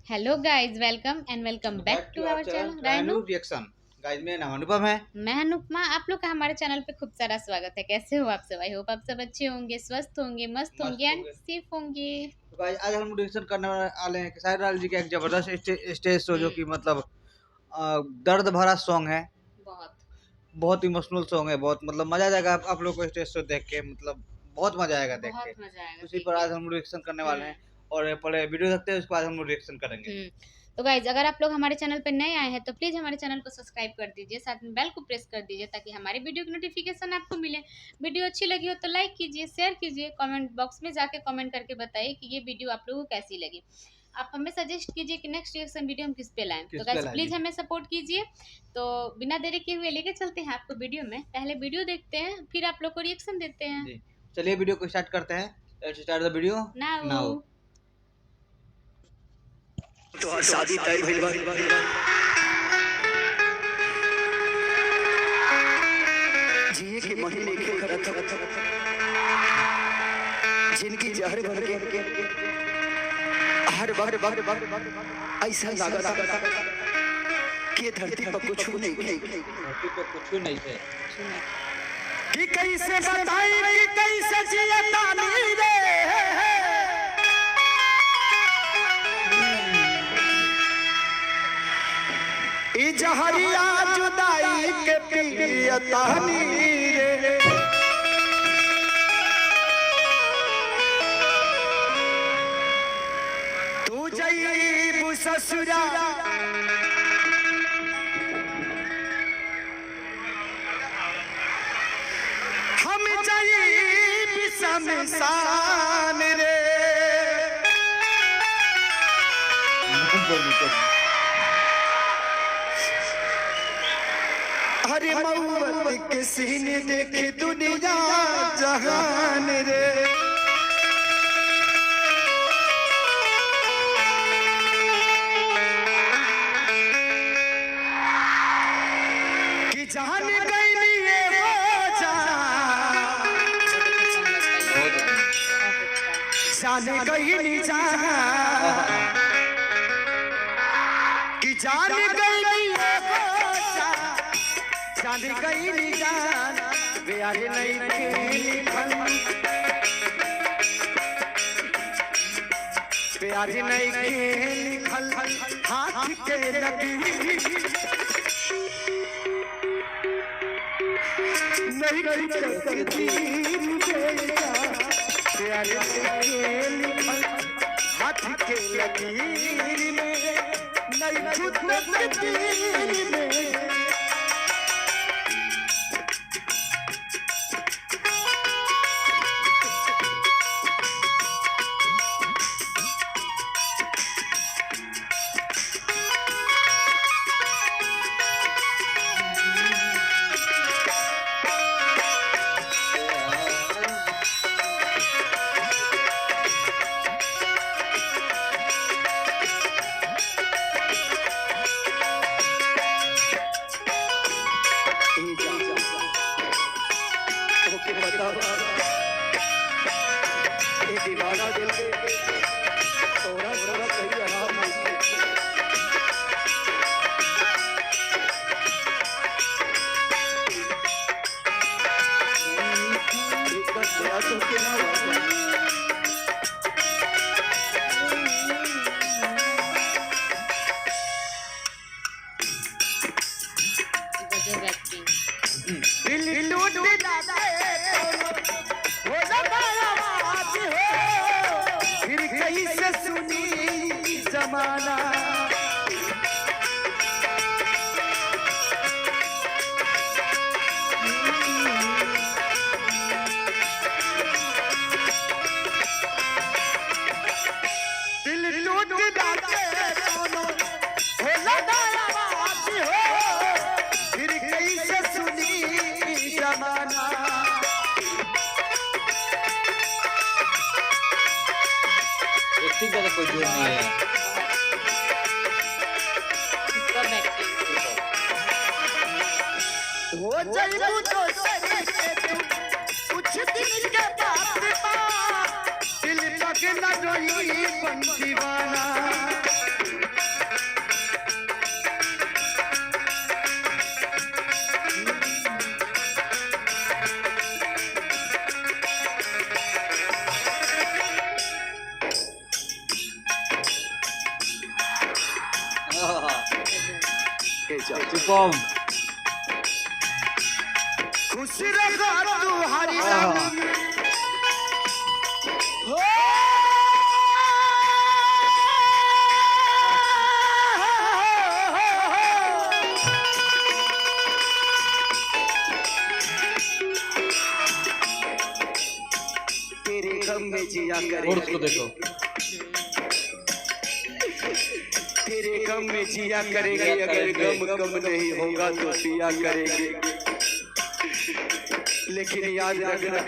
Hello guys, welcome and welcome back to our channel रायनू। Reaction. Guys, मेरा नाम अनुपम है। मैं अनुपमा। आप लोग का हमारे चैनल पे खूब सारा स्वागत है। कैसे हो आप सब? आई होप आप सब अच्छे होंगे, स्वस्थ होंगे, मस्त मस्त होंगे हो एंड गए। सेफ होंगे। तो गाइस, आज हम रिएक्शन करने वाले हैं खेसारी लाल जी का एक जबरदस्त स्टेज शो, जो हम्म। कि मतलब दर्द भरा सॉन्ग है। बहुत। बहुत इमोशनल सॉन्ग है। बहुत मतलब मजा आ जाएगा आप लोग को स्टेज शो देख के। मतलब बहुत मजा आएगा देख के। बहुत मजा आएगा उसी देख पर के। आज हम रिएक्शन करने वाले हम्म। हैं। और पहले वीडियो देखते हैं, उसके बाद हम रिएक्शन करेंगे। तो गाइज, अगर आप लोग हमारे चैनल पे नए आए हैं तो प्लीज़ हमारे चैनल को सब्सक्राइब कर दीजिए, साथ में बेल को प्रेस कर दीजिए ताकि हमारी वीडियो की नोटिफिकेशन आपको मिले। वीडियो अच्छी लगी हो तो लाइक कीजिए, शेयर कीजिए, कमेंट बॉक्स में जाके कमेंट करके बताइए कि ये वीडियो आप लोगों को कैसी लगी। आप हमें सजेस्ट कीजिए कि नेक्स्ट रिएक्शन वीडियो हम किस पे लाएं। तो किस पे गाइज लाएं प्लीज़ जी? हमें सपोर्ट कीजिए। तो बिना देरी किए हुए लेके चलते हैं आपको वीडियो में। पहले वीडियो देखते हैं, फिर आप लोग को रिएक्शन देते हैं। जी, चलिए वीडियो को स्टार्ट करते हैं। Let's start the video now. Now. तो शादी तय भइल बा। जिए के महीने के करत जिनकी जहर भर के हर बार ऐसा लागत कि धरती पर कुछ नहीं धरती पे कुछ नहीं है। कि कैसे बताई कि कैसे जिया तानी रे। ई जहरिया जुदाई के पियतानी रे। तू जईबू ससुरा हम जईब शमशान रे। हरे मौत के सीने देखे दुनिया जहान रे। कि जान गई ये हो जान गई नी कि जान गई ये हो जान गई नी जान प्यार नहीं लिखल प्यार नहीं लिखल हाथ के लकीर नहीं तकदीर प्यार नहीं लिखल हाथ के लकीर में नहीं तकदीर में। दीवाना दिल थोड़ा थोड़ा कहीं आराम गजब एक्टिंग। दिल टूट जाता है हो जाता है आवाज हो फिर कैसे सुनी जमाना। दिल टूट जाते दोनों हो जाता है आवाज हो फिर कैसे सुनी जमाना। एक्टिंग का तो कोई जोर नहीं है। Super acting. हो जाइबू तो सही से तू कुछ दिन के बाद दिल लग न रोई बन दीवाना। ले जा। सुपर। खुश रखा तू हरिदम हो। तेरे गम में जिया और करेंगे, उसको देखो, तेरे गम में जिया करेंगे, अगर गम कम नहीं होगा तो पिया करेंगे। लेकिन याद रखना,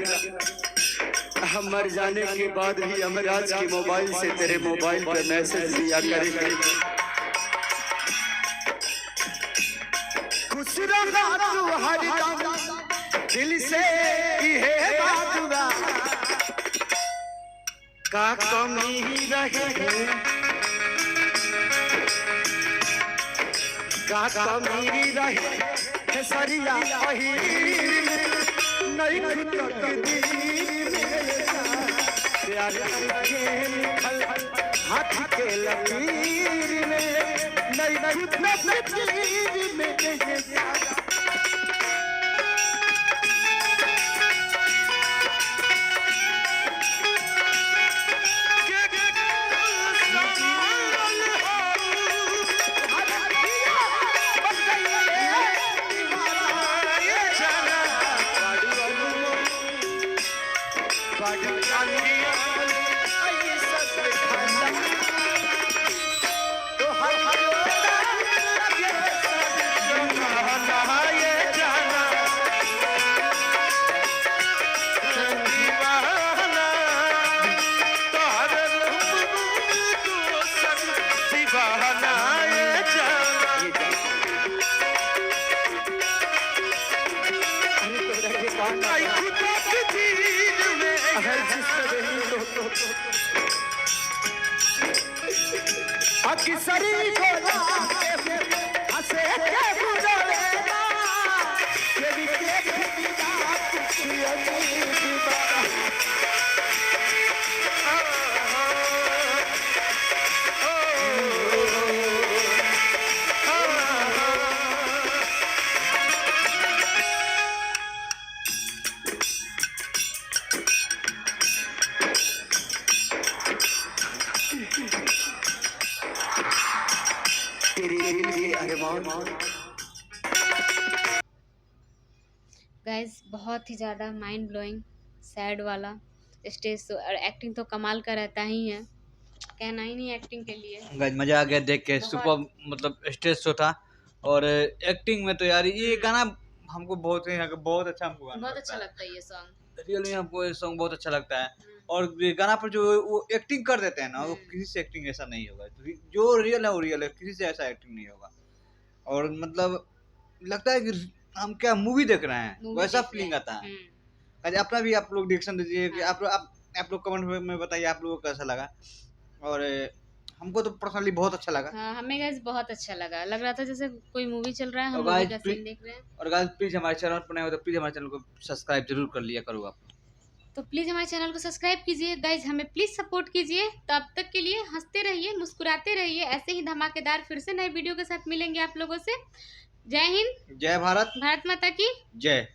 हम मर जाने के बाद भी अमराज के मोबाइल से तेरे मोबाइल पर मैसेज दिया करेंगे। खुश रहा तू हरदम दिल से ये बात का कमी रहे, का कमी रहे सरिया पहिर नहीं तकदीर प्यार के लिखल हाथ के लकीर में नहीं तकदीर में। अक्सरी को हंसे के गुजरेगा ये भी के बात गाइस बहुत ही ज़्यादा माइंड ब्लोइंग सैड वाला स्टेज शो, और एक्टिंग तो कमाल का रहता ही है, कहना ही नहीं एक्टिंग के लिए। गाइस मजा आ गया देख के, सुपर मतलब स्टेज शो था। और एक्टिंग में तो यार ये गाना हमको बहुत अच्छा हमको गाना बहुत अच्छा लगता है ये सॉन्ग, रियल में हमको ये सॉन्ग बहुत अच्छा लगता है। और ये गाना पर जो वो एक्टिंग कर देते हैं ना, वो किसी से एक्टिंग ऐसा नहीं होगा। तो जो रियल है वो रियल है, किसी से ऐसा एक्टिंग नहीं होगा। और मतलब लगता है कि हम क्या मूवी देख रहे हैं, वैसा फीलिंग आता है। अपना भी आप लोग रिएक्शन दीजिए कि आप लोग कमेंट में बताइए आप लोगों को कैसा लगा। और हमको तो पर्सनली बहुत अच्छा लगा। हाँ, हमें गाइस बहुत अच्छा लगा, लग रहा था जैसे कोई मूवी चल रहा है, हम मूवी का सीन देख रहे हैं। और गाइस प्लीज हमारे चैनल पर नए हो तो प्लीज हमारे चैनल को सब्सक्राइब जरूर कर लिया करो आप। तो प्लीज़ हमारे चैनल को सब्सक्राइब कीजिए गाइज, हमें प्लीज़ सपोर्ट कीजिए। तब तक के लिए हंसते रहिए, मुस्कुराते रहिए, ऐसे ही धमाकेदार फिर से नए वीडियो के साथ मिलेंगे आप लोगों से। जय हिंद, जय भारत, भारत माता की जय।